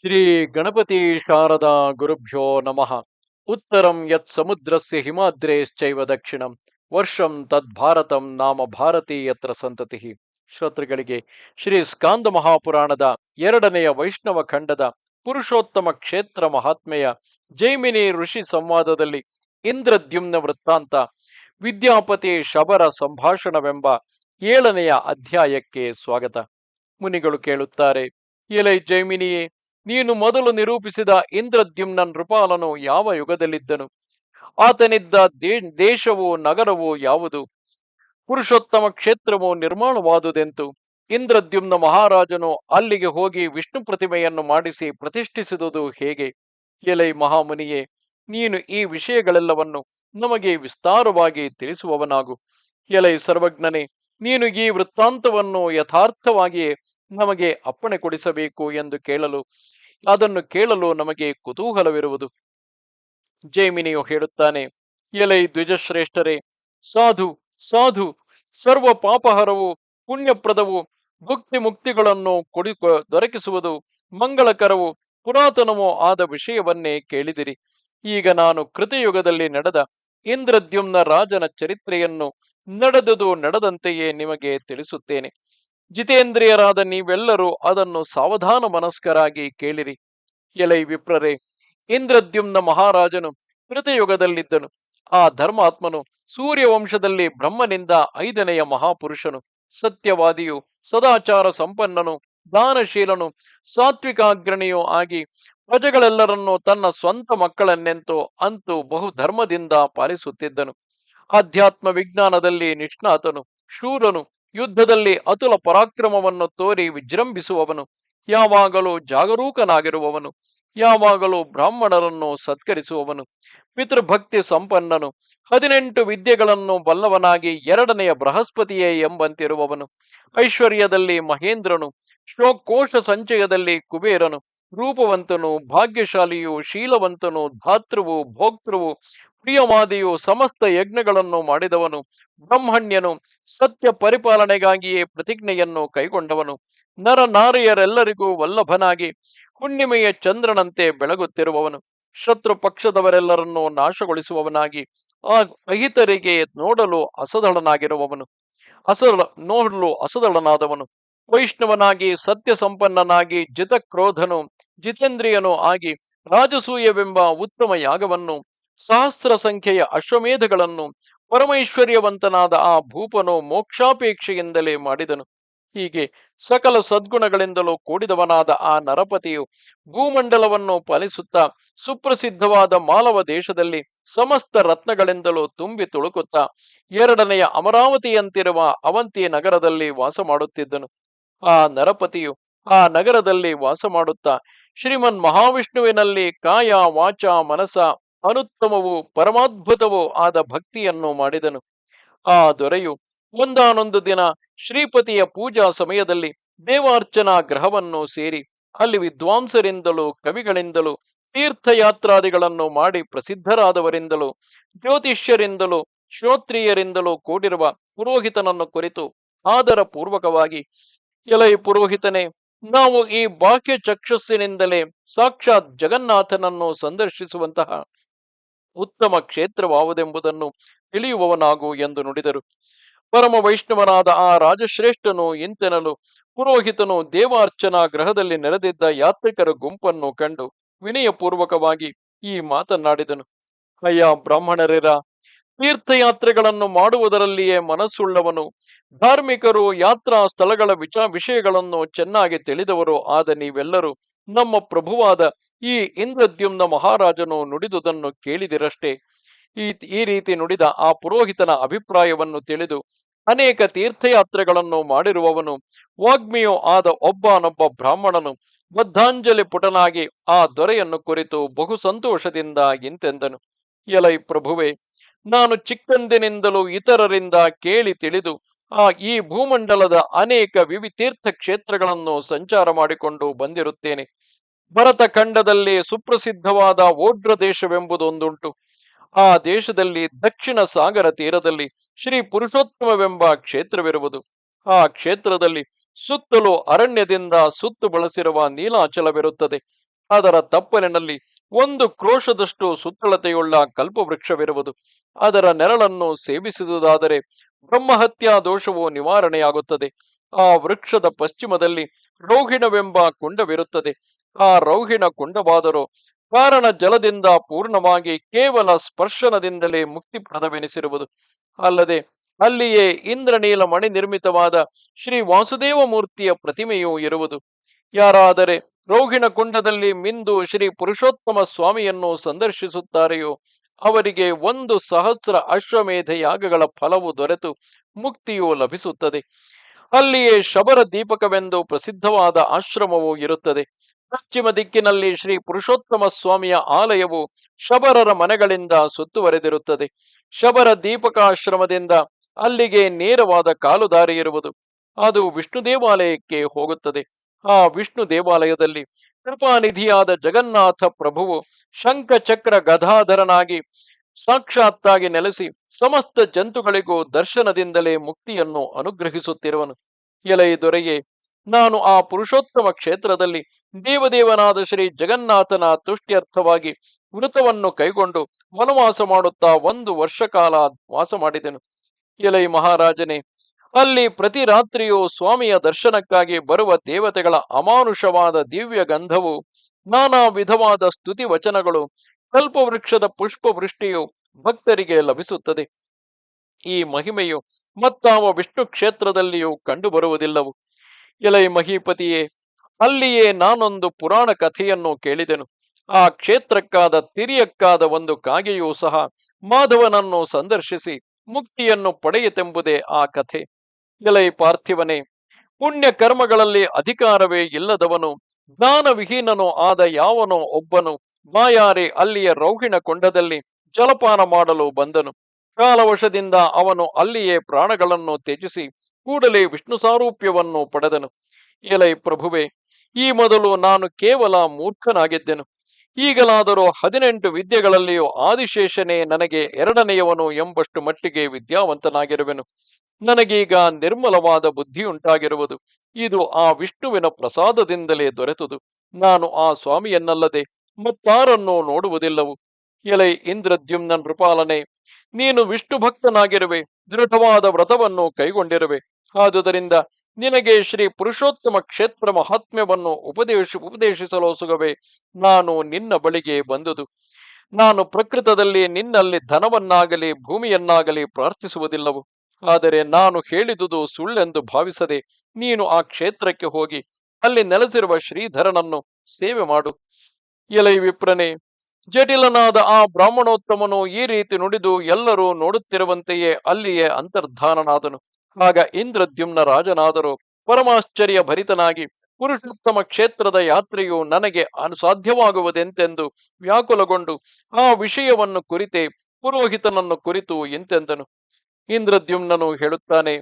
ಶ್ರೀ ಗಣಪತಿ ಶಾರದಾ ಗುರುಭ್ಯೋ ನಮಃ. ಉತ್ತರಂ ಯತ್ ಸಮುದ್ರಸ್ಯ ಹಿಮಾದ್ರೇಶ್ಚೈವ ದಕ್ಷಿಣಂ ವರ್ಷಂ ತದ್ಭಾರತಂ ನಾಮ ಭಾರತೀ ಯತ್ರ ಸಂತತಿ. ಶ್ರೋತೃಗಳಿಗೆ ಶ್ರೀ ಸ್ಕಾಂದ ಮಹಾಪುರಾಣದ ಎರಡನೆಯ ವೈಷ್ಣವ ಖಂಡದ ಪುರುಷೋತ್ತಮ ಕ್ಷೇತ್ರ ಮಹಾತ್ಮೆಯ ಜೈಮಿನಿ ಋಷಿ ಸಂವಾದದಲ್ಲಿ ಇಂದ್ರದ್ಯುಮ್ನ ವೃತ್ತಾಂತ ವಿದ್ಯಾಪತಿ ಶಬರ ಸಂಭಾಷಣವೆಂಬ 7ನೆಯ ಅಧ್ಯಾಯಕ್ಕೆ ಸ್ವಾಗತ. ಮುನಿಗಳು ಕೇಳುತ್ತಾರೆ, ಎಲೈ ಜೈಮಿನಿಯೇ, ನೀನು ಮೊದಲು ನಿರೂಪಿಸಿದ ಇಂದ್ರದ್ಯುಮ್ನ ನೃಪಾಲನು ಯಾವ ಯುಗದಲ್ಲಿದ್ದನು? ಆತನಿದ್ದ ದೇಶವು ನಗರವು ಯಾವುದು? ಪುರುಷೋತ್ತಮ ಕ್ಷೇತ್ರವು ನಿರ್ಮಾಣವಾದುದೆಂತು? ಇಂದ್ರದ್ಯುಮ್ನ ಮಹಾರಾಜನು ಅಲ್ಲಿಗೆ ಹೋಗಿ ವಿಷ್ಣು ಪ್ರತಿಮೆಯನ್ನು ಮಾಡಿಸಿ ಪ್ರತಿಷ್ಠಿಸಿದುದು ಹೇಗೆ? ಎಲೈ ಮಹಾಮುನಿಯೇ, ನೀನು ಈ ವಿಷಯಗಳೆಲ್ಲವನ್ನು ನಮಗೆ ವಿಸ್ತಾರವಾಗಿ ತಿಳಿಸುವವನಾಗು. ಎಲೈ ಸರ್ವಜ್ಞನೇ, ನೀನು ಈ ವೃತ್ತಾಂತವನ್ನು ಯಥಾರ್ಥವಾಗಿಯೇ ನಮಗೆ ಅಪ್ಪಣೆ ಕೊಡಿಸಬೇಕು ಎಂದು ಅದನ್ನು ಕೇಳಲು ನಮಗೆ ಕುತೂಹಲವಿರುವುದು. ಜೈಮಿನಿಯು ಹೇಳುತ್ತಾನೆ, ಎಲೈ ದ್ವಿಜಶ್ರೇಷ್ಠರೇ, ಸಾಧು ಸಾಧು, ಸರ್ವ ಪಾಪಹರವು ಪುಣ್ಯಪ್ರದವು ಭುಕ್ತಿ ಮುಕ್ತಿಗಳನ್ನು ದೊರಕಿಸುವುದು ಮಂಗಳಕರವು ಪುರಾತನವೂ ಆದ ವಿಷಯವನ್ನೇ ಕೇಳಿದಿರಿ. ಈಗ ನಾನು ಕೃತಯುಗದಲ್ಲಿ ನಡೆದ ಇಂದ್ರದ್ಯುಮ್ನ ರಾಜನ ಚರಿತ್ರೆಯನ್ನು ನಡೆದುದು ನಡೆದಂತೆಯೇ ನಿಮಗೆ ತಿಳಿಸುತ್ತೇನೆ. ಜಿತೇಂದ್ರಿಯರಾದ ನೀವೆಲ್ಲರೂ ಅದನ್ನು ಸಾವಧಾನ ಮನಸ್ಕರಾಗಿ ಕೇಳಿರಿ. ಎಲೈ ವಿಪ್ರರೇ, ಇಂದ್ರದ್ಯುಮ್ನ ಮಹಾರಾಜನು ಕೃತಯುಗದಲ್ಲಿದ್ದನು. ಆ ಧರ್ಮಾತ್ಮನು ಸೂರ್ಯವಂಶದಲ್ಲಿ ಬ್ರಹ್ಮನಿಂದ 5ನೆಯ ಮಹಾಪುರುಷನು, ಸತ್ಯವಾದಿಯು, ಸದಾಚಾರ ಸಂಪನ್ನನು, ದಾನಶೀಲನು, ಸಾತ್ವಿಕಾಗ್ರಣಿಯೂ ಆಗಿ ಪ್ರಜೆಗಳೆಲ್ಲರನ್ನೂ ತನ್ನ ಸ್ವಂತ ಮಕ್ಕಳನ್ನೆಂತೂ ಅಂತೂ ಬಹುಧರ್ಮದಿಂದ ಪಾಲಿಸುತ್ತಿದ್ದನು. ಆಧ್ಯಾತ್ಮ ವಿಜ್ಞಾನದಲ್ಲಿ ನಿಷ್ಣಾತನು, ಶೂರನು, ಯುದ್ಧದಲ್ಲಿ ಅತುಲ ಪರಾಕ್ರಮವನ್ನು ತೋರಿ ವಿಜೃಂಭಿಸುವವನು, ಯಾವಾಗಲೂ ಜಾಗರೂಕನಾಗಿರುವವನು, ಯಾವಾಗಲೂ ಬ್ರಾಹ್ಮಣರನ್ನು ಸತ್ಕರಿಸುವವನು, ಪಿತೃಭಕ್ತಿ ಸಂಪನ್ನನು, 18 ವಿದ್ಯೆಗಳನ್ನು ಬಲ್ಲವನಾಗಿ 2ನೆಯ ಬೃಹಸ್ಪತಿಯೇ ಎಂಬಂತಿರುವವನು, ಐಶ್ವರ್ಯದಲ್ಲಿ ಮಹೇಂದ್ರನು, ಶ್ಲೋಕೋಶ ಸಂಚಯದಲ್ಲಿ ಕುಬೇರನು, ರೂಪವಂತನು, ಭಾಗ್ಯಶಾಲಿಯು, ಶೀಲವಂತನು, ಧಾತೃವು, ಭೋಕ್ತೃವು, ಪ್ರಿಯವಾದಿಯು, ಸಮಸ್ತ ಯಜ್ಞಗಳನ್ನು ಮಾಡಿದವನು, ಬ್ರಹ್ಮಣ್ಯನು, ಸತ್ಯ ಪರಿಪಾಲನೆಗಾಗಿಯೇ ಪ್ರತಿಜ್ಞೆಯನ್ನು ಕೈಗೊಂಡವನು, ನರನಾರಿಯರೆಲ್ಲರಿಗೂ ವಲ್ಲಭನಾಗಿ ಹುಣ್ಣಿಮೆಯ ಚಂದ್ರನಂತೆ ಬೆಳಗುತ್ತಿರುವವನು, ಶತ್ರು ಪಕ್ಷದವರೆಲ್ಲರನ್ನೂ ನಾಶಗೊಳಿಸುವವನಾಗಿ ಆ ಅಹಿತರಿಗೆ ನೋಡಲು ಅಸದಳನಾದವನು, ವೈಷ್ಣವನಾಗಿ ಸತ್ಯ ಸಂಪನ್ನನಾಗಿ ಜಿತಕ್ರೋಧನು ಜಿತೇಂದ್ರಿಯನೂ ಆಗಿ ರಾಜಸೂಯವೆಂಬ ಉತ್ತಮ ಯಾಗವನ್ನು, ಸಹಸ್ರ ಸಂಖ್ಯೆಯ ಅಶ್ವಮೇಧಗಳನ್ನು ಪರಮೈಶ್ವರ್ಯವಂತನಾದ ಆ ಭೂಪನು ಮೋಕ್ಷಾಪೇಕ್ಷೆಯಿಂದಲೇ ಮಾಡಿದನು. ಹೀಗೆ ಸಕಲ ಸದ್ಗುಣಗಳಿಂದಲೂ ಕೂಡಿದವನಾದ ಆ ನರಪತಿಯು ಭೂಮಂಡಲವನ್ನು ಪಾಲಿಸುತ್ತಾ ಸುಪ್ರಸಿದ್ಧವಾದ ಮಾಲವ ದೇಶದಲ್ಲಿ ಸಮಸ್ತ ರತ್ನಗಳಿಂದಲೂ ತುಂಬಿ ತುಳುಕುತ್ತಾ 2ನೆಯ ಅಮರಾವತಿಯಂತಿರುವ ಅವಂತಿ ನಗರದಲ್ಲಿ ವಾಸ ಮಾಡುತ್ತಿದ್ದನು. ಆ ನರಪತಿಯು ಆ ನಗರದಲ್ಲಿ ವಾಸ ಮಾಡುತ್ತಾ ಶ್ರೀಮನ್ ಮಹಾವಿಷ್ಣುವಿನಲ್ಲಿ ಕಾಯ ವಾಚ ಮನಸ ಅನುತ್ತಮವೂ ಪರಮಾದ್ಭುತವೂ ಆದ ಭಕ್ತಿಯನ್ನು ಮಾಡಿದನು. ಆ ದೊರೆಯು ಒಂದಾನೊಂದು ದಿನ ಶ್ರೀಪತಿಯ ಪೂಜಾ ಸಮಯದಲ್ಲಿ ದೇವಾರ್ಚನಾ ಗ್ರಹವನ್ನು ಸೇರಿ ಅಲ್ಲಿ ವಿದ್ವಾಂಸರಿಂದಲೂ ಕವಿಗಳಿಂದಲೂ ತೀರ್ಥಯಾತ್ರಾದಿಗಳನ್ನು ಮಾಡಿ ಪ್ರಸಿದ್ಧರಾದವರಿಂದಲೂ ಜ್ಯೋತಿಷ್ಯರಿಂದಲೂ ಶ್ರೋತ್ರಿಯರಿಂದಲೂ ಕೂಡಿರುವ ಪುರೋಹಿತನನ್ನು ಕುರಿತು ಆದರ ಪೂರ್ವಕವಾಗಿ, ಎಲೈ ಪುರೋಹಿತನೇ, ನಾವು ಈ ಬಾಹ್ಯ ಚಕ್ಷಸ್ಸಿನಿಂದಲೇ ಸಾಕ್ಷಾತ್ ಜಗನ್ನಾಥನನ್ನು ಸಂದರ್ಶಿಸುವಂತಹ ಉತ್ತಮ ಕ್ಷೇತ್ರವಾವುದೆಂಬುದನ್ನು ತಿಳಿಯುವವನಾಗು ಎಂದು ನುಡಿದರು. ಪರಮ ವೈಷ್ಣವನಾದ ಆ ರಾಜಶ್ರೇಷ್ಠನು ಇಂತೆನಲು ಪುರೋಹಿತನು ದೇವಾರ್ಚನಾ ಗ್ರಹದಲ್ಲಿ ನೆರೆದಿದ್ದ ಯಾತ್ರಿಕರ ಗುಂಪನ್ನು ಕಂಡು ವಿನಯಪೂರ್ವಕವಾಗಿ ಈ ಮಾತನ್ನಾಡಿದನು. ಅಯ್ಯ ಬ್ರಾಹ್ಮಣರೇರ, ತೀರ್ಥಯಾತ್ರೆಗಳನ್ನು ಮಾಡುವುದರಲ್ಲಿಯೇ ಮನಸ್ಸುಳ್ಳವನು, ಧಾರ್ಮಿಕರು, ಯಾತ್ರಾ ಸ್ಥಳಗಳ ವಿಷಯಗಳನ್ನು ಚೆನ್ನಾಗಿ ತಿಳಿದವರು ಆದ ನೀವೆಲ್ಲರೂ ನಮ್ಮ ಪ್ರಭುವಾದ ಈ ಇಂದ್ರದ್ಯುಮ್ನ ಮಹಾರಾಜನು ನುಡಿದುದನ್ನು ಕೇಳಿದಿರಷ್ಟೇ. ಈ ರೀತಿ ನುಡಿದ ಆ ಪುರೋಹಿತನ ಅಭಿಪ್ರಾಯವನ್ನು ತಿಳಿದು ಅನೇಕ ತೀರ್ಥಯಾತ್ರೆಗಳನ್ನು ಮಾಡಿರುವವನು, ವಾಗ್ಮಿಯೂ ಆದ ಒಬ್ಬನೊಬ್ಬ ಬ್ರಾಹ್ಮಣನು ಬದ್ಧಾಂಜಲಿ ಪುಟನಾಗಿ ಆ ದೊರೆಯನ್ನು ಕುರಿತು ಬಹು ಸಂತೋಷದಿಂದ ಇಂತೆಂದನು. ಎಲೈ ಪ್ರಭುವೆ, ನಾನು ಚಿಕ್ಕಂದಿನಿಂದಲೂ ಇತರರಿಂದ ಕೇಳಿ ತಿಳಿದು ಈ ಭೂಮಂಡಲದ ಅನೇಕ ತೀರ್ಥ ಕ್ಷೇತ್ರಗಳನ್ನು ಸಂಚಾರ ಮಾಡಿಕೊಂಡು ಬಂದಿರುತ್ತೇನೆ. ಭರತ ಖಂಡದಲ್ಲಿ ಸುಪ್ರಸಿದ್ಧವಾದ ಓಡ್ರ ದೇಶವೆಂಬುದೊಂದುಂಟು. ಆ ದೇಶದಲ್ಲಿ ದಕ್ಷಿಣ ಸಾಗರ ತೀರದಲ್ಲಿ ಶ್ರೀ ಪುರುಷೋತ್ತಮವೆಂಬ ಕ್ಷೇತ್ರವಿರುವುದು. ಆ ಕ್ಷೇತ್ರದಲ್ಲಿ ಸುತ್ತಲೂ ಅರಣ್ಯದಿಂದ ಸುತ್ತು ಬಳಸಿರುವ ನೀಲಾಚಲವಿರುತ್ತದೆ. ಅದರ ತಪ್ಪಲಿನಲ್ಲಿ ಒಂದು ಕ್ರೋಶದಷ್ಟು ಸುತ್ತಳತೆಯುಳ್ಳ ಕಲ್ಪವೃಕ್ಷವಿರುವುದು. ಅದರ ನೆರಳನ್ನು ಸೇವಿಸುವುದಾದರೆ ಬ್ರಹ್ಮಹತ್ಯಾ ದೋಷವು ನಿವಾರಣೆಯಾಗುತ್ತದೆ. ಆ ವೃಕ್ಷದ ಪಶ್ಚಿಮದಲ್ಲಿ ರೌಹಿಣವೆಂಬ ಕುಂಡವಿರುತ್ತದೆ. ಆ ರೌಹಿಣ ಕುಂಡವಾದರೂ ಕಾರಣ ಜಲದಿಂದ ಪೂರ್ಣವಾಗಿ ಕೇವಲ ಸ್ಪರ್ಶನದಿಂದಲೇ ಮುಕ್ತಿಪ್ರದವೆನಿಸಿರುವುದು. ಅಲ್ಲದೆ ಅಲ್ಲಿಯೇ ಇಂದ್ರನೀಲ ಮಣಿ ನಿರ್ಮಿತವಾದ ಶ್ರೀ ವಾಸುದೇವ ಮೂರ್ತಿಯ ಪ್ರತಿಮೆಯೂ ಇರುವುದು. ಯಾರಾದರೆ ರೌಹಿಣ ಕುಂಡದಲ್ಲಿ ಮಿಂದು ಶ್ರೀ ಪುರುಷೋತ್ತಮ ಸ್ವಾಮಿಯನ್ನು ಸಂದರ್ಶಿಸುತ್ತಾರೆಯೋ ಅವರಿಗೆ 1,000 ಅಶ್ವಮೇಧ ಯಾಗಗಳ ಫಲವು ದೊರೆತು ಮುಕ್ತಿಯು ಲಭಿಸುತ್ತದೆ. ಅಲ್ಲಿಯೇ ಶಬರ ದೀಪಕವೆಂದು ಪ್ರಸಿದ್ಧವಾದ ಆಶ್ರಮವು ಇರುತ್ತದೆ. ಪಶ್ಚಿಮ ದಿಕ್ಕಿನಲ್ಲಿ ಶ್ರೀ ಪುರುಷೋತ್ತಮ ಸ್ವಾಮಿಯ ಆಲಯವು ಶಬರರ ಮನೆಗಳಿಂದ ಸುತ್ತುವರೆದಿರುತ್ತದೆ. ಶಬರ ದೀಪಕಾಶ್ರಮದಿಂದ ಅಲ್ಲಿಗೆ ನೇರವಾದ ಕಾಲುದಾರಿ ಇರುವುದು. ಅದು ವಿಷ್ಣು ದೇವಾಲಯಕ್ಕೆ ಹೋಗುತ್ತದೆ. ಆ ವಿಷ್ಣು ದೇವಾಲಯದಲ್ಲಿ ಕೃಪಾನಿಧಿಯಾದ ಜಗನ್ನಾಥ ಪ್ರಭುವು ಶಂಖ ಚಕ್ರ ಗದಾಧರನಾಗಿ ಸಾಕ್ಷಾತ್ತಾಗಿ ನೆಲೆಸಿ ಸಮಸ್ತ ಜಂತುಗಳಿಗೂ ದರ್ಶನದಿಂದಲೇ ಮುಕ್ತಿಯನ್ನು ಅನುಗ್ರಹಿಸುತ್ತಿರುವನು. ಎಲೈ ದೊರೆಯೇ, ನಾನು ಆ ಪುರುಷೋತ್ತಮ ಕ್ಷೇತ್ರದಲ್ಲಿ ದೇವದೇವನಾದ ಶ್ರೀ ಜಗನ್ನಾಥನ ತುಷ್ಟ್ಯರ್ಥವಾಗಿ ವೃತವನ್ನು ಕೈಗೊಂಡು ವನವಾಸ ಮಾಡುತ್ತಾ 1 ವರ್ಷ ಕಾಲ ವಾಸ ಮಾಡಿದೆನು. ಎಲೈ ಮಹಾರಾಜನೇ, ಅಲ್ಲಿ ಪ್ರತಿ ರಾತ್ರಿಯೂ ಸ್ವಾಮಿಯ ದರ್ಶನಕ್ಕಾಗಿ ಬರುವ ದೇವತೆಗಳ ಅಮಾನುಷವಾದ ದಿವ್ಯ ಗಂಧವು, ನಾನಾ ವಿಧವಾದ ಸ್ತುತಿ ವಚನಗಳು, ಕಲ್ಪವೃಕ್ಷದ ಪುಷ್ಪ ವೃಷ್ಟಿಯು ಭಕ್ತರಿಗೆ ಲಭಿಸುತ್ತದೆ. ಈ ಮಹಿಮೆಯು ಮತ್ತಾವ ವಿಷ್ಣು ಕ್ಷೇತ್ರದಲ್ಲಿಯೂ ಕಂಡುಬರುವುದಿಲ್ಲವು. ಎಲೈ ಮಹೀಪತಿಯೇ, ಅಲ್ಲಿಯೇ ನಾನೊಂದು ಪುರಾಣ ಕಥೆಯನ್ನು ಕೇಳಿದೆನು. ಆ ಕ್ಷೇತ್ರಕ್ಕಾದ ತಿರಿಯಕ್ಕಾದ ಒಂದು ಕಾಗೆಯೂ ಸಹ ಮಾಧವನನ್ನು ಸಂದರ್ಶಿಸಿ ಮುಕ್ತಿಯನ್ನು ಪಡೆಯಿತೆಂಬುದೇ ಆ ಕಥೆ. ಎಲೈ ಪಾರ್ಥಿವನೇ, ಪುಣ್ಯ ಕರ್ಮಗಳಲ್ಲಿ ಅಧಿಕಾರವೇ ಇಲ್ಲದವನು, ಜ್ಞಾನವಿಹೀನನು ಆದ ಯಾವನೋ ಒಬ್ಬನು ಬಾಯಾರಿ ಅಲ್ಲಿಯ ರೌಹಿಣ ಕೊಂಡದಲ್ಲಿ ಜಲಪಾನ ಮಾಡಲು ಬಂದನು. ಕಾಲವಶದಿಂದ ಅವನು ಅಲ್ಲಿಯೇ ಪ್ರಾಣಗಳನ್ನು ತ್ಯಜಿಸಿ ಕೂಡಲೇ ವಿಷ್ಣು ಸಾರೂಪ್ಯವನ್ನು ಪಡೆದನು. ಎಲೈ ಪ್ರಭುವೆ, ಈ ಮೊದಲು ನಾನು ಕೇವಲ ಮೂರ್ಖನಾಗಿದ್ದೆನು. ಈಗಲಾದರೂ 18 ವಿದ್ಯೆಗಳಲ್ಲಿಯೂ ಆದಿಶೇಷನೇ ನನಗೆ 2ನೆಯವನು ಎಂಬಷ್ಟು ಮಟ್ಟಿಗೆ ವಿದ್ಯಾವಂತನಾಗಿರುವೆನು. ನನಗೀಗ ನಿರ್ಮಲವಾದ ಬುದ್ಧಿಯುಂಟಾಗಿರುವುದು. ಇದು ಆ ವಿಷ್ಣುವಿನ ಪ್ರಸಾದದಿಂದಲೇ ದೊರೆತುದು. ನಾನು ಆ ಸ್ವಾಮಿಯನ್ನಲ್ಲದೆ ಮತ್ತಾರನ್ನೂ ನೋಡುವುದಿಲ್ಲವು. ಎಲೈ ಇಂದ್ರದ್ಯುಮ್ನ ನೃಪಾಲನೆ, ನೀನು ವಿಷ್ಣು ಭಕ್ತನಾಗಿರುವೆ, ದೃಢವಾದ ವ್ರತವನ್ನು ಕೈಗೊಂಡಿರುವೆ. ಆದುದರಿಂದ ನಿನಗೆ ಶ್ರೀ ಪುರುಷೋತ್ತಮ ಕ್ಷೇತ್ರ ಮಹಾತ್ಮ್ಯವನ್ನು ಉಪದೇಶಿಸಲು ಸುಗವೇ ನಾನು ನಿನ್ನ ಬಳಿಗೆ ಬಂದುದು. ನಾನು ಪ್ರಕೃತದಲ್ಲಿ ನಿನ್ನಲ್ಲಿ ಧನವನ್ನಾಗಲಿ ಭೂಮಿಯನ್ನಾಗಲಿ ಪ್ರಾರ್ಥಿಸುವುದಿಲ್ಲವು. ಆದರೆ ನಾನು ಹೇಳಿದುದು ಸುಳ್ಳೆಂದು ಭಾವಿಸದೆ ನೀನು ಆ ಕ್ಷೇತ್ರಕ್ಕೆ ಹೋಗಿ ಅಲ್ಲಿ ನೆಲೆಸಿರುವ ಶ್ರೀಧರನನ್ನು ಸೇವೆ ಮಾಡು. ಎಲೈ ವಿಪ್ರನೇ, ಜಟಿಲನಾದ ಆ ಬ್ರಾಹ್ಮಣೋತ್ತಮನು ಈ ರೀತಿ ನುಡಿದು ಎಲ್ಲರೂ ನೋಡುತ್ತಿರುವಂತೆಯೇ ಅಲ್ಲಿಯೇ ಅಂತರ್ಧಾನನಾದನು. ಆಗ ಇಂದ್ರದ್ಯುಮ್ನ ರಾಜನಾದರೂ ಪರಮಾಶ್ಚರ್ಯ ಭರಿತನಾಗಿ ಪುರುಷೋತ್ತಮ ಕ್ಷೇತ್ರದ ಯಾತ್ರೆಯು ನನಗೆ ಸಾಧ್ಯವಾಗುವುದೆಂತೆಂದು ವ್ಯಾಕುಲಗೊಂಡು ಆ ವಿಷಯವನ್ನು ಕುರಿತೇ ಪುರೋಹಿತನನ್ನು ಕುರಿತು ಇಂತೆಂದನು. ಇಂದ್ರದ್ಯುಮ್ನನು ಹೇಳುತ್ತಾನೆ,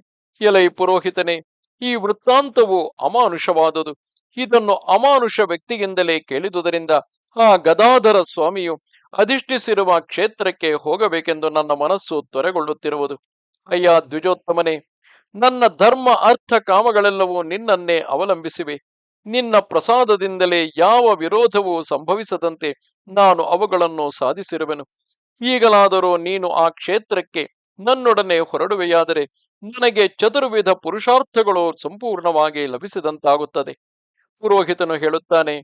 ಎಲೈ ಪುರೋಹಿತನೇ, ಈ ವೃತ್ತಾಂತವು ಅಮಾನುಷವಾದುದು. ಇದನ್ನು ಅಮಾನುಷ ವ್ಯಕ್ತಿಯಿಂದಲೇ ಕೇಳಿದುದರಿಂದ ಆ ಗದಾಧರ ಸ್ವಾಮಿಯು ಅಧಿಷ್ಠಿಸಿರುವ ಕ್ಷೇತ್ರಕ್ಕೆ ಹೋಗಬೇಕೆಂದು ನನ್ನ ಮನಸ್ಸು ತ್ವರೆಗೊಳ್ಳುತ್ತಿರುವುದು. ಅಯ್ಯ ದ್ವಿಜೋತ್ತಮನೇ, ನನ್ನ ಧರ್ಮ ಅರ್ಥ ಕಾಮಗಳೆಲ್ಲವೂ ನಿನ್ನನ್ನೇ ಅವಲಂಬಿಸಿವೆ. ನಿನ್ನ ಪ್ರಸಾದದಿಂದಲೇ ಯಾವ ವಿರೋಧವೂ ಸಂಭವಿಸದಂತೆ ನಾನು ಅವುಗಳನ್ನು ಸಾಧಿಸಿರುವೆನು. ಈಗಲಾದರೂ ನೀನು ಆ ಕ್ಷೇತ್ರಕ್ಕೆ ನನ್ನೊಡನೆ ಹೊರಡುವೆಯಾದರೆ ನನಗೆ ಚತುರ್ವಿಧ ಪುರುಷಾರ್ಥಗಳು ಸಂಪೂರ್ಣವಾಗಿ ಲಭಿಸಿದಂತಾಗುತ್ತದೆ. ಪುರೋಹಿತನು ಹೇಳುತ್ತಾನೆ,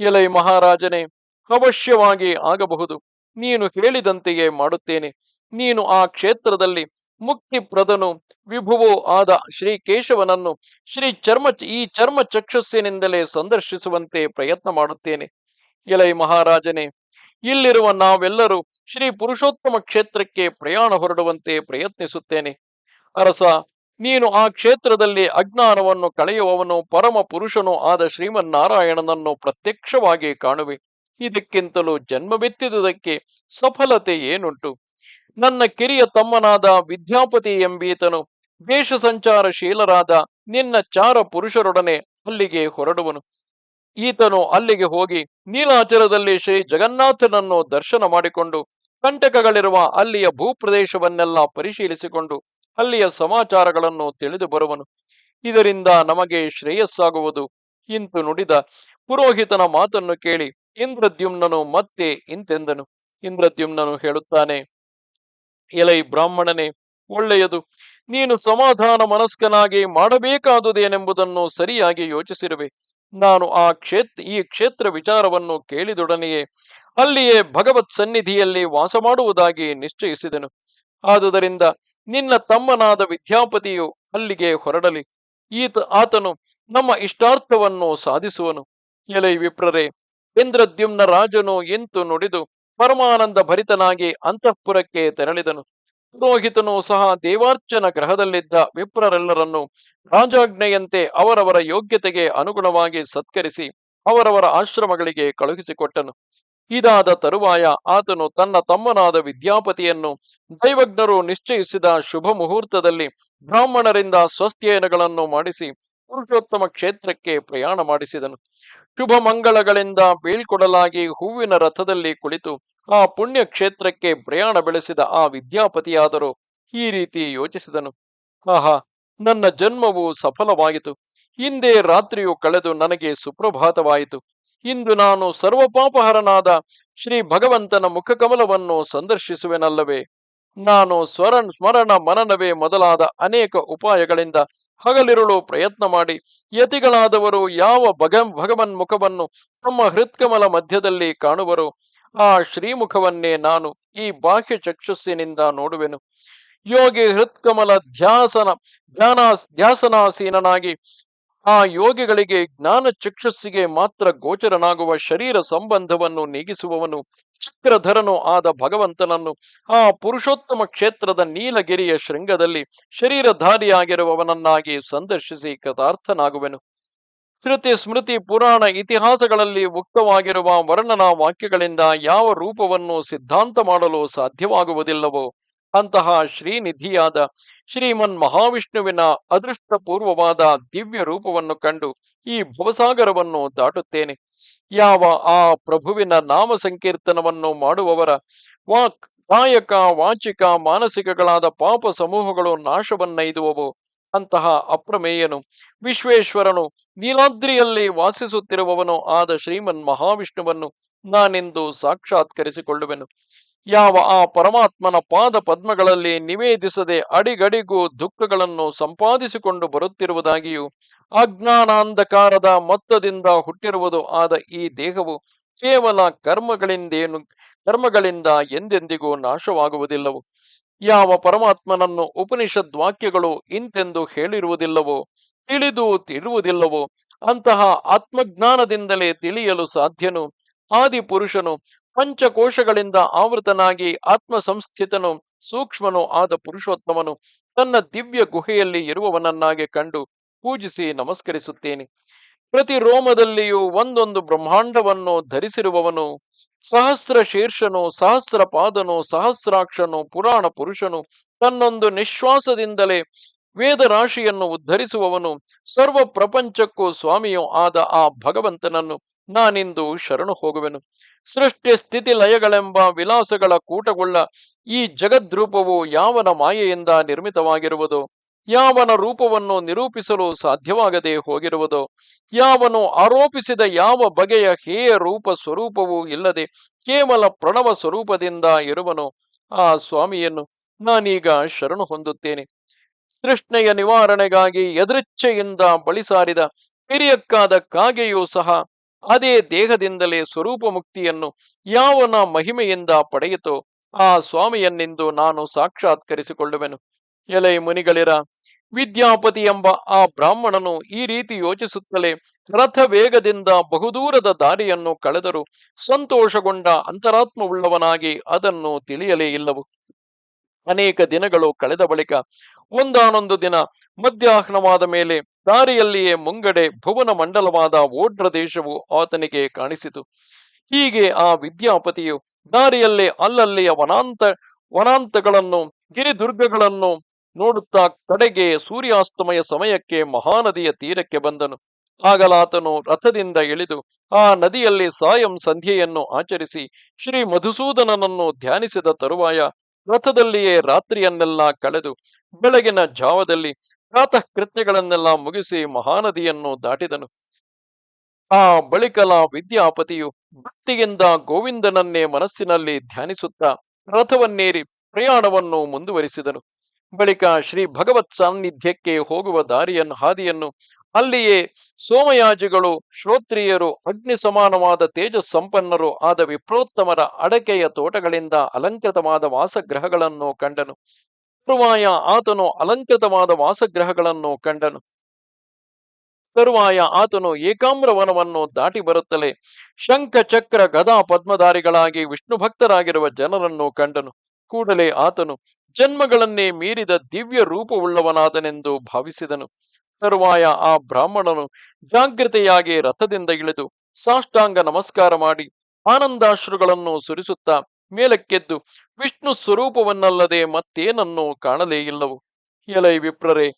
ಎಲೈ ಮಹಾರಾಜನೇ, ಅವಶ್ಯವಾಗಿ ಆಗಬಹುದು. ನೀನು ಹೇಳಿದಂತೆಯೇ ಮಾಡುತ್ತೇನೆ. ನೀನು ಆ ಕ್ಷೇತ್ರದಲ್ಲಿ ಮುಕ್ತಿಪ್ರದನು ವಿಭುವೂ ಆದ ಶ್ರೀ ಕೇಶವನನ್ನು ಈ ಚರ್ಮ ಚಕ್ಷುಸ್ಸಿನಿಂದಲೇ ಸಂದರ್ಶಿಸುವಂತೆ ಪ್ರಯತ್ನ ಮಾಡುತ್ತೇನೆ. ಎಲೈ ಮಹಾರಾಜನೇ, ಇಲ್ಲಿರುವ ನಾವೆಲ್ಲರೂ ಶ್ರೀ ಪುರುಷೋತ್ತಮ ಕ್ಷೇತ್ರಕ್ಕೆ ಪ್ರಯಾಣ ಹೊರಡುವಂತೆ ಪ್ರಯತ್ನಿಸುತ್ತೇನೆ. ಅರಸ, ನೀನು ಆ ಕ್ಷೇತ್ರದಲ್ಲಿ ಅಜ್ಞಾನವನ್ನು ಕಳೆಯುವವನು ಪರಮ ಪುರುಷನೂ ಆದ ಶ್ರೀಮನ್ನಾರಾಯಣನನ್ನು ಪ್ರತ್ಯಕ್ಷವಾಗಿ ಕಾಣುವೆ. ಇದಕ್ಕಿಂತಲೂ ಜನ್ಮವೆತ್ತಿದುದಕ್ಕೆ ಸಫಲತೆ ಏನುಂಟು? ನನ್ನ ಕಿರಿಯ ತಮ್ಮನಾದ ವಿದ್ಯಾಪತಿ ಎಂಬೀತನು ದೇಶ ಸಂಚಾರಶೀಲರಾದ ನಿನ್ನ ಚಾರ ಪುರುಷರೊಡನೆ ಅಲ್ಲಿಗೆ ಹೊರಡುವನು. ಈತನು ಅಲ್ಲಿಗೆ ಹೋಗಿ ನೀಲಾಚಲದಲ್ಲಿ ಶ್ರೀ ಜಗನ್ನಾಥನನ್ನು ದರ್ಶನ ಮಾಡಿಕೊಂಡು ಕಂಟಕಗಳಿರುವ ಅಲ್ಲಿಯ ಭೂಪ್ರದೇಶವನ್ನೆಲ್ಲ ಪರಿಶೀಲಿಸಿಕೊಂಡು ಅಲ್ಲಿಯ ಸಮಾಚಾರಗಳನ್ನು ತಿಳಿದು ಬರುವನು. ಇದರಿಂದ ನಮಗೆ ಶ್ರೇಯಸ್ಸಾಗುವುದು. ಇಂತು ನುಡಿದ ಪುರೋಹಿತನ ಮಾತನ್ನು ಕೇಳಿ ಇಂದ್ರದ್ಯುಮ್ನನು ಮತ್ತೆ ಇಂತೆಂದನು. ಇಂದ್ರದ್ಯುಮ್ನನು ಹೇಳುತ್ತಾನೆ, ಎಲೈ ಬ್ರಾಹ್ಮಣನೇ, ಒಳ್ಳೆಯದು. ನೀನು ಸಮಾಧಾನ ಮನಸ್ಕನಾಗಿ ಮಾಡಬೇಕಾದುದೇನೆಂಬುದನ್ನು ಸರಿಯಾಗಿ ಯೋಚಿಸಿರುವೆ. ನಾನು ಈ ಕ್ಷೇತ್ರ ವಿಚಾರವನ್ನು ಕೇಳಿದೊಡನೆಯೇ ಅಲ್ಲಿಯೇ ಭಗವತ್ ಸನ್ನಿಧಿಯಲ್ಲಿ ವಾಸ ಮಾಡುವುದಾಗಿ ನಿಶ್ಚಯಿಸಿದೆನು. ಆದುದರಿಂದ ನಿನ್ನ ತಮ್ಮನಾದ ವಿದ್ಯಾಪತಿಯು ಅಲ್ಲಿಗೆ ಹೊರಡಲಿ. ಆತನು ನಮ್ಮ ಇಷ್ಟಾರ್ಥವನ್ನು ಸಾಧಿಸುವನು. ಎಲೈ ವಿಪ್ರರೇ, ಇಂದ್ರದ್ಯುಮ್ನ ರಾಜನು ಎಂತು ನುಡಿದು ಪರಮಾನಂದ ಭರಿತನಾಗಿ ಅಂತಃಪುರಕ್ಕೆ ತೆರಳಿದನು. ಪುರೋಹಿತನು ಸಹ ದೇವಾರ್ಚನ ಗ್ರಹದಲ್ಲಿದ್ದ ವಿಪ್ರರೆಲ್ಲರನ್ನು ರಾಜಾಜ್ಞೆಯಂತೆ ಅವರವರ ಯೋಗ್ಯತೆಗೆ ಅನುಗುಣವಾಗಿ ಸತ್ಕರಿಸಿ ಅವರವರ ಆಶ್ರಮಗಳಿಗೆ ಕಳುಹಿಸಿಕೊಟ್ಟನು. ಇದಾದ ತರುವಾಯ ಆತನು ತನ್ನ ತಮ್ಮನಾದ ವಿದ್ಯಾಪತಿಯನ್ನು ದೈವಜ್ಞರು ನಿಶ್ಚಯಿಸಿದ ಶುಭ ಮುಹೂರ್ತದಲ್ಲಿ ಬ್ರಾಹ್ಮಣರಿಂದ ಸ್ವಸ್ಥ್ಯಯನಗಳನ್ನು ಮಾಡಿಸಿ ಪುರುಷೋತ್ತಮ ಕ್ಷೇತ್ರಕ್ಕೆ ಪ್ರಯಾಣ ಮಾಡಿಸಿದನು. ಶುಭ ಮಂಗಳಗಳಿಂದ ಬೀಳ್ಕೊಡಲಾಗಿ ಹೂವಿನ ರಥದಲ್ಲಿ ಕುಳಿತು ಆ ಪುಣ್ಯ ಕ್ಷೇತ್ರಕ್ಕೆ ಪ್ರಯಾಣ ಬೆಳೆಸಿದ ಆ ವಿದ್ಯಾಪತಿಯಾದರೂ ಈ ರೀತಿ ಯೋಚಿಸಿದನು. ಆಹಾ, ನನ್ನ ಜನ್ಮವು ಸಫಲವಾಯಿತು. ಹಿಂದೆ ರಾತ್ರಿಯು ಕಳೆದು ನನಗೆ ಸುಪ್ರಭಾತವಾಯಿತು. ಇಂದು ನಾನು ಸರ್ವಪಾಪಹರನಾದ ಶ್ರೀ ಭಗವಂತನ ಮುಖಕಮಲವನ್ನು ಸಂದರ್ಶಿಸುವೆನಲ್ಲವೇ. ನಾನು ಸ್ಮರಣ ಮನನವೇ ಮೊದಲಾದ ಅನೇಕ ಉಪಾಯಗಳಿಂದ ಹಗಲಿರುಳು ಪ್ರಯತ್ನ ಮಾಡಿ ಯತಿಗಳಾದವರು ಯಾವ ಭಗವನ್ ಮುಖವನ್ನು ತಮ್ಮ ಹೃತ್ಕಮಲ ಮಧ್ಯದಲ್ಲಿ ಕಾಣುವರೋ ಆ ಶ್ರೀಮುಖವನ್ನೇ ನಾನು ಈ ಬಾಹ್ಯ ಚಕ್ಷುಸ್ಸಿನಿಂದ ನೋಡುವೆನು. ಯೋಗಿ ಹೃತ್ಕಮಲ ಧ್ಯಾಸನಾಸೀನನಾಗಿ ಆ ಯೋಗಿಗಳಿಗೆ ಜ್ಞಾನ ಚಕ್ಷುಸ್ಸಿಗೆ ಮಾತ್ರ ಗೋಚರನಾಗುವ ಶರೀರ ಸಂಬಂಧವನ್ನು ನೀಗಿಸುವವನು ಚಕ್ರಧರನು ಆದ ಭಗವಂತನನ್ನು ಆ ಪುರುಷೋತ್ತಮ ಕ್ಷೇತ್ರದ ನೀಲಗಿರಿಯ ಶೃಂಗದಲ್ಲಿ ಶರೀರಧಾರಿಯಾಗಿರುವವನನ್ನಾಗಿ ಸಂದರ್ಶಿಸಿ ಕೃತಾರ್ಥನಾಗುವೆನು. ಶ್ರುತಿ ಸ್ಮೃತಿ ಪುರಾಣ ಇತಿಹಾಸಗಳಲ್ಲಿ ಉಕ್ತವಾಗಿರುವ ವರ್ಣನಾ ವಾಕ್ಯಗಳಿಂದ ಯಾವ ರೂಪವನ್ನು ಸಿದ್ಧಾಂತ ಮಾಡಲು ಸಾಧ್ಯವಾಗುವುದಿಲ್ಲವೋ ಅಂತಹ ಶ್ರೀನಿಧಿಯಾದ ಶ್ರೀಮನ್ ಮಹಾವಿಷ್ಣುವಿನ ಅದೃಷ್ಟಪೂರ್ವವಾದ ದಿವ್ಯ ರೂಪವನ್ನು ಕಂಡು ಈ ಭವಸಾಗರವನ್ನು ದಾಟುತ್ತೇನೆ. ಯಾವ ಆ ಪ್ರಭುವಿನ ನಾಮ ಸಂಕೀರ್ತನವನ್ನು ಮಾಡುವವರ ಕಾಯಕ ವಾಚಿಕ ಮಾನಸಿಕಗಳಾದ ಪಾಪ ಸಮೂಹಗಳು ನಾಶವನ್ನೈದುವವು ಅಂತಹ ಅಪ್ರಮೇಯನು ವಿಶ್ವೇಶ್ವರನು ನೀಲಾದ್ರಿಯಲ್ಲಿ ವಾಸಿಸುತ್ತಿರುವವನು ಆದ ಶ್ರೀಮನ್ ಮಹಾವಿಷ್ಣುವನ್ನು ನಾನೆಂದು ಸಾಕ್ಷಾತ್ಕರಿಸಿಕೊಳ್ಳುವೆನು. ಯಾವ ಆ ಪರಮಾತ್ಮನ ಪಾದ ಪದ್ಮಗಳಲ್ಲಿ ನಿವೇದಿಸದೆ ಅಡಿಗಡಿಗೂ ದುಃಖಗಳನ್ನು ಸಂಪಾದಿಸಿಕೊಂಡು ಬರುತ್ತಿರುವುದಾಗಿಯೂ ಅಜ್ಞಾನಾಂಧಕಾರದ ಮೊತ್ತದಿಂದ ಹುಟ್ಟಿರುವುದು ಆದ ಈ ದೇಹವು ಕೇವಲ ಕರ್ಮಗಳಿಂದ ಎಂದೆಂದಿಗೂ ನಾಶವಾಗುವುದಿಲ್ಲವೋ. ಯಾವ ಪರಮಾತ್ಮನನ್ನು ಉಪನಿಷದ್ ವಾಕ್ಯಗಳು ಇಂತೆಂದು ಹೇಳಿರುವುದಿಲ್ಲವೋ ತಿಳಿಯುವುದಿಲ್ಲವೋ ಅಂತಹ ಆತ್ಮಜ್ಞಾನದಿಂದಲೇ ತಿಳಿಯಲು ಸಾಧ್ಯನು ಆದಿಪುರುಷನು ಪಂಚಕೋಶಗಳಿಂದ ಆವೃತನಾಗಿ ಆತ್ಮ ಸಂಸ್ಥಿತನು ಸೂಕ್ಷ್ಮನು ಆದ ಪುರುಷೋತ್ತಮನು ತನ್ನ ದಿವ್ಯ ಗುಹೆಯಲ್ಲಿ ಇರುವವನನ್ನಾಗಿ ಕಂಡು ಪೂಜಿಸಿ ನಮಸ್ಕರಿಸುತ್ತೇನೆ. ಪ್ರತಿ ರೋಮದಲ್ಲಿಯೂ ಒಂದೊಂದು ಬ್ರಹ್ಮಾಂಡವನ್ನು ಧರಿಸಿರುವವನು ಸಹಸ್ರ ಶೀರ್ಷನು ಸಹಸ್ರ ಪಾದನು ಸಹಸ್ರಾಕ್ಷನು ಪುರಾಣ ಪುರುಷನು ತನ್ನೊಂದು ನಿಶ್ವಾಸದಿಂದಲೇ ವೇದ ರಾಶಿಯನ್ನು ಉದ್ಧರಿಸುವವನು ಸರ್ವ ಪ್ರಪಂಚಕ್ಕೂ ಸ್ವಾಮಿಯೂ ಆದ ಆ ಭಗವಂತನನ್ನು ನಾನಿಂದು ಶರಣು ಹೋಗುವೆನು. ಸೃಷ್ಟಿ ಸ್ಥಿತಿ ಲಯಗಳೆಂಬ ವಿಲಾಸಗಳ ಕೂಟಗೊಳ್ಳ ಈ ಜಗದ್ರೂಪವು ಯಾವನ ಮಾಯೆಯಿಂದ ನಿರ್ಮಿತವಾಗಿರುವುದೋ, ಯಾವನ ರೂಪವನ್ನು ನಿರೂಪಿಸಲು ಸಾಧ್ಯವಾಗದೆ ಹೋಗಿರುವುದೋ, ಯಾವನು ಆರೋಪಿಸಿದ ಯಾವ ಬಗೆಯ ಹೇಯ ರೂಪ ಸ್ವರೂಪವೂ ಇಲ್ಲದೆ ಕೇವಲ ಪ್ರಣವ ಸ್ವರೂಪದಿಂದ ಇರುವನೋ ಆ ಸ್ವಾಮಿಯನ್ನು ನಾನೀಗ ಶರಣು ಹೊಂದುತ್ತೇನೆ. ತೃಷ್ಣೆಯ ನಿವಾರಣೆಗಾಗಿ ಎದೃಚ್ಛೆಯಿಂದ ಬಳಿಸಾರಿದ ಹಿರಿಯಕ್ಕಾದ ಕಾಗೆಯೂ ಸಹ ಅದೇ ದೇಹದಿಂದಲೇ ಸ್ವರೂಪ ಮುಕ್ತಿಯನ್ನು ಯಾವನ ಮಹಿಮೆಯಿಂದ ಪಡೆಯಿತೋ ಆ ಸ್ವಾಮಿಯನ್ನೆಂದು ನಾನು ಸಾಕ್ಷಾತ್ಕರಿಸಿಕೊಳ್ಳುವೆನು. ಎಲೈ ಮುನಿಗಳಿರ, ವಿದ್ಯಾಪತಿ ಎಂಬ ಆ ಬ್ರಾಹ್ಮಣನು ಈ ರೀತಿ ಯೋಚಿಸುತ್ತಲೇ ರಥ ವೇಗದಿಂದ ಬಹುದೂರದ ದಾರಿಯನ್ನು ಕಳೆದರೂ ಸಂತೋಷಗೊಂಡ ಅಂತರಾತ್ಮವುಳ್ಳವನಾಗಿ ಅದನ್ನು ತಿಳಿಯಲೇ ಇಲ್ಲವು. ಅನೇಕ ದಿನಗಳು ಕಳೆದ ಬಳಿಕ ಒಂದಾನೊಂದು ದಿನ ಮಧ್ಯಾಹ್ನವಾದ ಮೇಲೆ ದಾರಿಯಲ್ಲಿಯೇ ಮುಂಗಡೆ ಭುವನ ಮಂಡಲವಾದ ಓಡ್ರ ದೇಶವು ಆತನಿಗೆ ಕಾಣಿಸಿತು. ಹೀಗೆ ಆ ವಿದ್ಯಾಪತಿಯು ದಾರಿಯಲ್ಲೇ ಅಲ್ಲಲ್ಲಿಯ ವನಾಂತಗಳನ್ನು ಗಿರಿದುರ್ಗಗಳನ್ನು ನೋಡುತ್ತಾ ಕಡೆಗೆ ಸೂರ್ಯಾಸ್ತಮಯ ಸಮಯಕ್ಕೆ ಮಹಾನದಿಯ ತೀರಕ್ಕೆ ಬಂದನು. ಆಗಲಾತನು ರಥದಿಂದ ಇಳಿದು ಆ ನದಿಯಲ್ಲಿ ಸಾಯಂ ಸಂಧ್ಯೆಯನ್ನು ಆಚರಿಸಿ ಶ್ರೀ ಮಧುಸೂದನನನ್ನು ಧ್ಯಾನಿಸಿದ ತರುವಾಯ ರಥದಲ್ಲಿಯೇ ರಾತ್ರಿಯನ್ನೆಲ್ಲ ಕಳೆದು ಬೆಳಗಿನ ಜಾವದಲ್ಲಿ ಪ್ರಾತಃ ಕೃತ್ಯಗಳನ್ನೆಲ್ಲ ಮುಗಿಸಿ ಮಹಾನದಿಯನ್ನು ದಾಟಿದನು. ಆ ಬಳಿಕಲ ವಿದ್ಯಾಪತಿಯು ಭಕ್ತಿಯಿಂದ ಗೋವಿಂದನನ್ನೇ ಮನಸ್ಸಿನಲ್ಲಿ ಧ್ಯಾನಿಸುತ್ತಾ ರಥವನ್ನೇರಿ ಪ್ರಯಾಣವನ್ನು ಮುಂದುವರಿಸಿದನು. ಬಳಿಕ ಶ್ರೀ ಭಗವತ್ ಸಾನ್ನಿಧ್ಯಕ್ಕೆ ಹೋಗುವ ಹಾದಿಯನ್ನು ಅಲ್ಲಿಯೇ ಸೋಮಯಾಜಿಗಳು, ಶ್ರೋತ್ರಿಯರು, ಅಗ್ನಿ ಸಮಾನವಾದ ತೇಜಸ್ಸಂಪನ್ನರು ಆದ ವಿಪ್ರೋತ್ತಮರ ಅಡಕೆಯ ತೋಟಗಳಿಂದ ಅಲಂಕೃತವಾದ ವಾಸಗೃಹಗಳನ್ನು ಕಂಡನು. ತರುವಾಯ ಆತನು ಅಲಂಕೃತವಾದ ವಾಸಗೃಹಗಳನ್ನು ಕಂಡನು. ತರುವಾಯ ಆತನು ಏಕಾಮ್ರವನವನ್ನು ದಾಟಿ ಬರುತ್ತಲೇ ಶಂಖ ಚಕ್ರ ಗದಾ ಪದ್ಮಧಾರಿಗಳಾಗಿ ವಿಷ್ಣು ಭಕ್ತರಾಗಿರುವ ಜನರನ್ನು ಕಂಡನು. ಕೂಡಲೇ ಆತನು ಜನ್ಮಗಳನ್ನೇ ಮೀರಿದ ದಿವ್ಯ ರೂಪವುಳ್ಳವನಾದನೆಂದು ಭಾವಿಸಿದನು. ತರುವಾಯ ಆ ಬ್ರಾಹ್ಮಣನು ಜಾಗೃತೆಯಾಗಿ ರಥದಿಂದ ಇಳಿದು ಸಾಷ್ಟಾಂಗ ನಮಸ್ಕಾರ ಮಾಡಿ ಆನಂದಾಶ್ರುಗಳನ್ನು ಸುರಿಸುತ್ತಾ ಮೇಲಕ್ಕೆದ್ದು ವಿಷ್ಣು ಸ್ವರೂಪವನ್ನಲ್ಲದೆ ಮತ್ತೇನನ್ನು ಕಾಣಲೇ ಇಲ್ಲವು. ಎಲೈ ವಿಪ್ರರೇ,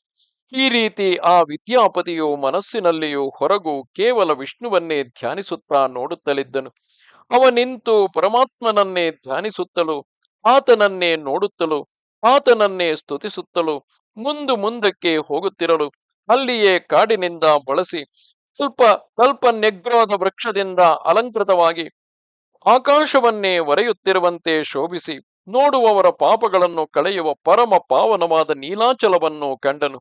ಈ ರೀತಿ ಆ ವಿದ್ಯಾಪತಿಯು ಮನಸ್ಸಿನಲ್ಲಿಯೂ ಹೊರಗೂ ಕೇವಲ ವಿಷ್ಣುವನ್ನೇ ಧ್ಯಾನಿಸುತ್ತಾ ನೋಡುತ್ತಲಿದ್ದನು. ಅವ ನಿಂತು ಪರಮಾತ್ಮನನ್ನೇ ಧ್ಯಾನಿಸುತ್ತಲೂ ಆತನನ್ನೇ ನೋಡುತ್ತಲೂ ಆತನನ್ನೇ ಸ್ತುತಿಸುತ್ತಲೂ ಮುಂದಕ್ಕೆ ಹೋಗುತ್ತಿರಲು ಅಲ್ಲಿಯೇ ಕಾಡಿನಿಂದ ಬಳಸಿ ಕಲ್ಪ ನೆಗ್ರೋಧ ವೃಕ್ಷದಿಂದ ಅಲಂಕೃತವಾಗಿ ಆಕಾಶವನ್ನೇ ಒರೆಯುತ್ತಿರುವಂತೆ ಶೋಭಿಸಿ ನೋಡುವವರ ಪಾಪಗಳನ್ನು ಕಳೆಯುವ ಪರಮ ಪಾವನವಾದ ನೀಲಾಚಲವನ್ನು ಕಂಡನು.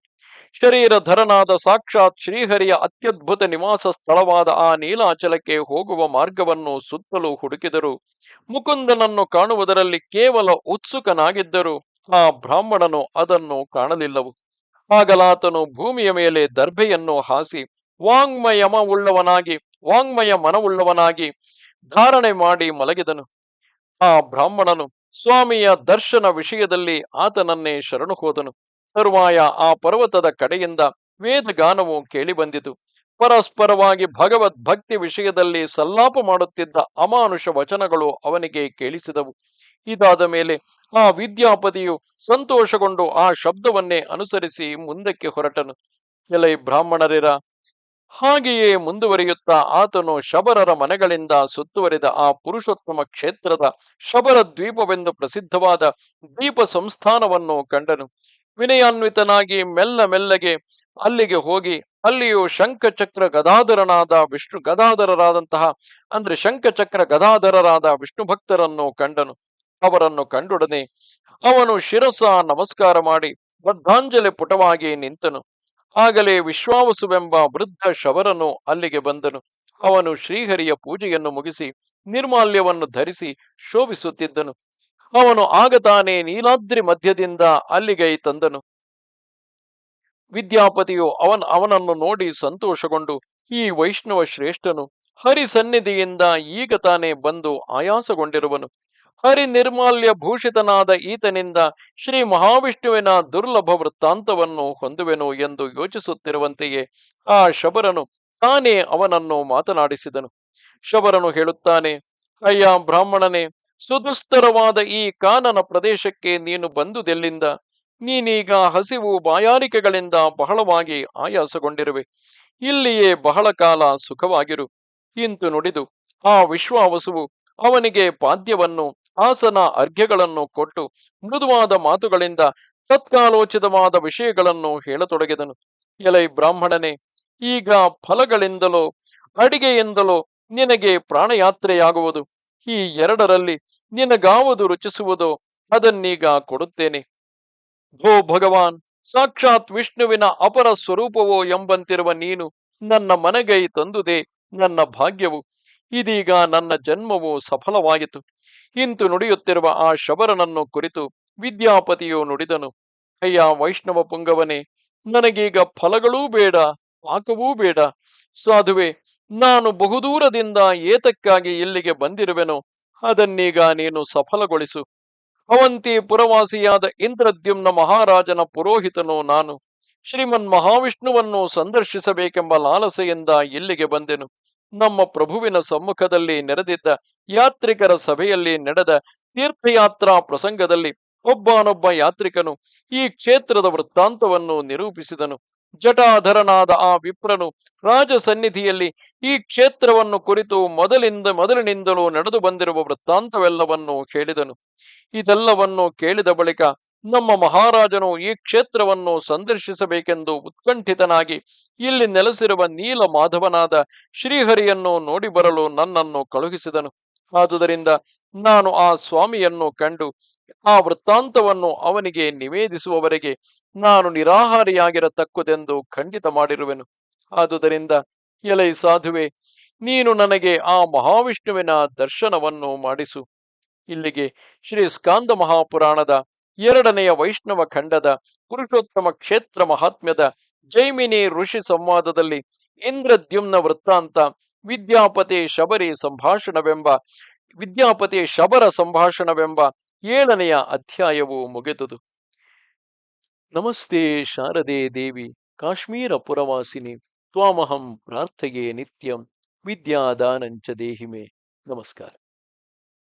ಶರೀರಧರನಾದ ಸಾಕ್ಷಾತ್ ಶ್ರೀಹರಿಯ ಅತ್ಯದ್ಭುತ ನಿವಾಸ ಸ್ಥಳವಾದ ಆ ನೀಲಾಚಲಕ್ಕೆ ಹೋಗುವ ಮಾರ್ಗವನ್ನು ಸುತ್ತಲೂ ಹುಡುಕಿದರು. ಮುಕುಂದನನ್ನು ಕಾಣುವುದರಲ್ಲಿ ಕೇವಲ ಉತ್ಸುಕನಾಗಿದ್ದರೂ ಆ ಬ್ರಾಹ್ಮಣನು ಅದನ್ನು ಕಾಣಲಿಲ್ಲವು. ಆಗಲಾತನು ಭೂಮಿಯ ಮೇಲೆ ದರ್ಭೆಯನ್ನು ಹಾಸಿ ವಾಂಗ್ಮಯ ಮನವುಳ್ಳವನಾಗಿ ಧಾರಣೆ ಮಾಡಿ ಮಲಗಿದನು. ಆ ಬ್ರಾಹ್ಮಣನು ಸ್ವಾಮಿಯ ದರ್ಶನ ವಿಷಯದಲ್ಲಿ ಆತನನ್ನೇ ಶರಣು ಹೋದನು. ತರುವಾಯ ಆ ಪರ್ವತದ ಕಡೆಯಿಂದ ವೇದಗಾನವು ಕೇಳಿಬಂದಿತು. ಪರಸ್ಪರವಾಗಿ ಭಗವದ್ ಭಕ್ತಿ ವಿಷಯದಲ್ಲಿ ಸಲ್ಲಾಪ ಮಾಡುತ್ತಿದ್ದ ಅಮಾನುಷ ವಚನಗಳು ಅವನಿಗೆ ಕೇಳಿಸಿದವು. ಇದಾದ ಮೇಲೆ ಆ ವಿದ್ಯಾಪತಿಯು ಸಂತೋಷಗೊಂಡು ಆ ಶಬ್ದವನ್ನೇ ಅನುಸರಿಸಿ ಮುಂದಕ್ಕೆ ಹೊರಟನು. ಎಲೈ ಬ್ರಾಹ್ಮಣರಿರ, ಹಾಗೆಯೇ ಮುಂದುವರಿಯುತ್ತಾ ಆತನು ಶಬರರ ಮನೆಗಳಿಂದ ಸುತ್ತುವರಿದ ಆ ಪುರುಷೋತ್ತಮ ಕ್ಷೇತ್ರದ ಶಬರ ದ್ವೀಪವೆಂದು ಪ್ರಸಿದ್ಧವಾದ ದ್ವೀಪ ಸಂಸ್ಥಾನವನ್ನು ಕಂಡನು. ವಿನಯಾನ್ವಿತನಾಗಿ ಮೆಲ್ಲಗೆ ಅಲ್ಲಿಗೆ ಹೋಗಿ ಅಲ್ಲಿಯೂ ಶಂಖಚಕ್ರ ಗದಾಧರರಾದ ವಿಷ್ಣು ಭಕ್ತರನ್ನು ಕಂಡನು. ಅವರನ್ನು ಕಂಡೊಡನೆ ಅವನು ಶಿರಸ ನಮಸ್ಕಾರ ಮಾಡಿ ಬದ್ಧಾಂಜಲಿ ಪುಟವಾಗಿ ನಿಂತನು. ಆಗಲೇ ವಿಶ್ವಾವಸುವೆಂಬ ವೃದ್ಧ ಶಬರನು ಅಲ್ಲಿಗೆ ಬಂದನು. ಅವನು ಶ್ರೀಹರಿಯ ಪೂಜೆಯನ್ನು ಮುಗಿಸಿ ನಿರ್ಮಾಲ್ಯವನ್ನು ಧರಿಸಿ ಶೋಭಿಸುತ್ತಿದ್ದನು. ಅವನು ಆಗ ತಾನೇ ನೀಲಾದ್ರಿ ಮಧ್ಯದಿಂದ ಅಲ್ಲಿಗೆ ತಂದನು. ವಿದ್ಯಾಪತಿಯು ಅವನನ್ನು ನೋಡಿ ಸಂತೋಷಗೊಂಡು, ಈ ವೈಷ್ಣವ ಶ್ರೇಷ್ಠನು ಹರಿ ಸನ್ನಿಧಿಯಿಂದ ಈಗ ತಾನೇ ಬಂದು ಆಯಾಸಗೊಂಡಿರುವನು. ಹರಿ ನಿರ್ಮಾಲ್ಯ ಭೂಷಿತನಾದ ಈತನಿಂದ ಶ್ರೀ ಮಹಾವಿಷ್ಣುವಿನ ದುರ್ಲಭ ವೃತ್ತಾಂತವನ್ನು ಹೊಂದುವೆನು ಎಂದು ಯೋಚಿಸುತ್ತಿರುವಂತೆಯೇ ಆ ಶಬರನು ತಾನೇ ಅವನನ್ನು ಮಾತನಾಡಿಸಿದನು. ಶಬರನು ಹೇಳುತ್ತಾನೆ, ಅಯ್ಯ ಬ್ರಾಹ್ಮಣನೇ, ಸುದುಸ್ತರವಾದ ಈ ಕಾನನ ಪ್ರದೇಶಕ್ಕೆ ನೀನು ಬಂದುದೆಲ್ಲಿಂದ? ನೀನೀಗ ಹಸಿವು ಬಾಯಾರಿಕೆಗಳಿಂದ ಬಹಳವಾಗಿ ಆಯಾಸಗೊಂಡಿರುವೆ. ಇಲ್ಲಿಯೇ ಬಹಳ ಕಾಲ ಸುಖವಾಗಿರು. ಇಂತು ನುಡಿದು ಆ ವಿಶ್ವಾವಸುವು ಅವನಿಗೆ ಪಾದ್ಯವನ್ನು ಆಸನ ಅರ್ಘ್ಯಗಳನ್ನು ಕೊಟ್ಟು ಮೃದುವಾದ ಮಾತುಗಳಿಂದ ತತ್ಕಾಲೋಚಿತವಾದ ವಿಷಯಗಳನ್ನು ಹೇಳತೊಡಗಿದನು. ಎಲೈ ಬ್ರಾಹ್ಮಣನೇ, ಈಗ ಫಲಗಳಿಂದಲೋ ಅಡಿಗೆಯಿಂದಲೋ ನಿನಗೆ ಪ್ರಾಣಯಾತ್ರೆಯಾಗುವುದು. ಈ ಎರಡರಲ್ಲಿ ನಿನಗಾವುದು ರುಚಿಸುವುದೋ ಅದನ್ನೀಗ ಕೊಡುತ್ತೇನೆ. ಭೋ ಭಗವಾನ್, ಸಾಕ್ಷಾತ್ ವಿಷ್ಣುವಿನ ಅಪರ ಸ್ವರೂಪವೋ ಎಂಬಂತಿರುವ ನೀನು ನನ್ನ ಮನೆಗೈ ತಂದುದೇ ನನ್ನ ಭಾಗ್ಯವು. ಇದೀಗ ನನ್ನ ಜನ್ಮವು ಸಫಲವಾಯಿತು. ಇಂತು ನುಡಿಯುತ್ತಿರುವ ಆ ಶಬರನನ್ನು ಕುರಿತು ವಿದ್ಯಾಪತಿಯು ನುಡಿದನು, ಅಯ್ಯ ವೈಷ್ಣವ ಪುಂಗವನೇ, ನನಗೀಗ ಫಲಗಳೂ ಬೇಡ, ಪಾಕವೂ ಬೇಡ. ಸಾಧುವೆ, ನಾನು ಬಹುದೂರದಿಂದ ಏತಕ್ಕಾಗಿ ಇಲ್ಲಿಗೆ ಬಂದಿರುವೆನೋ ಅದನ್ನೀಗ ನೀನು ಸಫಲಗೊಳಿಸು. ಅವಂತಿ ಪುರವಾಸಿಯಾದ ಇಂದ್ರದ್ಯುಮ್ನ ಮಹಾರಾಜನ ಪುರೋಹಿತನು ನಾನು. ಶ್ರೀಮನ್ ಮಹಾವಿಷ್ಣುವನ್ನು ಸಂದರ್ಶಿಸಬೇಕೆಂಬ ಲಾಲಸೆಯಿಂದ ಇಲ್ಲಿಗೆ ಬಂದೆನು. ನಮ್ಮ ಪ್ರಭುವಿನ ಸಮ್ಮುಖದಲ್ಲಿ ನೆರೆದಿದ್ದ ಯಾತ್ರಿಕರ ಸಭೆಯಲ್ಲಿ ನಡೆದ ತೀರ್ಥಯಾತ್ರಾ ಪ್ರಸಂಗದಲ್ಲಿ ಒಬ್ಬನೊಬ್ಬ ಯಾತ್ರಿಕನು ಈ ಕ್ಷೇತ್ರದ ವೃತ್ತಾಂತವನ್ನು ನಿರೂಪಿಸಿದನು. ಜಟಾಧರನಾದ ಆ ವಿಪ್ರನು ರಾಜ ಸನ್ನಿಧಿಯಲ್ಲಿ ಈ ಕ್ಷೇತ್ರವನ್ನು ಕುರಿತು ಮೊದಲಿನಿಂದಲೂ ನಡೆದು ಬಂದಿರುವ ವೃತ್ತಾಂತವೆಲ್ಲವನ್ನು ಹೇಳಿದನು. ಇದೆಲ್ಲವನ್ನು ಕೇಳಿದ ಬಳಿಕ ನಮ್ಮ ಮಹಾರಾಜನು ಈ ಕ್ಷೇತ್ರವನ್ನು ಸಂದರ್ಶಿಸಬೇಕೆಂದು ಉತ್ಕಂಠಿತನಾಗಿ ಇಲ್ಲಿ ನೆಲೆಸಿರುವ ನೀಲ ಮಾಧವನಾದ ಶ್ರೀಹರಿಯನ್ನು ನೋಡಿ ಬರಲು ನನ್ನನ್ನು ಕಳುಹಿಸಿದನು. ಆದುದರಿಂದ ನಾನು ಆ ಸ್ವಾಮಿಯನ್ನು ಕಂಡು ಆ ವೃತ್ತಾಂತವನ್ನು ಅವನಿಗೆ ನಿವೇದಿಸುವವರೆಗೆ ನಾನು ನಿರಾಹಾರಿಯಾಗಿರತಕ್ಕುದೆಂದು ಖಂಡಿತ ಮಾಡಿರುವೆನು. ಆದುದರಿಂದ ಎಲೈ ಸಾಧುವೆ, ನೀನು ನನಗೆ ಆ ಮಹಾವಿಷ್ಣುವಿನ ದರ್ಶನವನ್ನು ಮಾಡಿಸು. ಇಲ್ಲಿಗೆ ಶ್ರೀ ಸ್ಕಾಂದ ಮಹಾಪುರಾಣದ 2ನೆಯ ವೈಷ್ಣವ ಖಂಡದ ಪುರುಷೋತ್ತಮ ಕ್ಷೇತ್ರ ಮಹಾತ್ಮ್ಯದ ಜೈಮಿನಿ ಋಷಿ ಸಂವಾದದಲ್ಲಿ ಇಂದ್ರದ್ಯುಮ್ನ ವೃತ್ತಾಂತ ವಿದ್ಯಾಪತಿ ಶಬರ ಸಂಭಾಷಣವೆಂಬ 7ನೆಯ ಅಧ್ಯಾಯವು ಮುಗಿದುದು. ನಮಸ್ತೆ ಶಾರದೆ ದೇವಿ ಕಾಶ್ಮೀರ ಪುರವಾಸಿನಿ ತ್ವಾಮಹಂ ಪ್ರಾರ್ಥೆಯೇ ನಿತ್ಯಂ ವಿದ್ಯಾದಾನಂಚ ದೇಹಿಮೆ. ನಮಸ್ಕಾರ.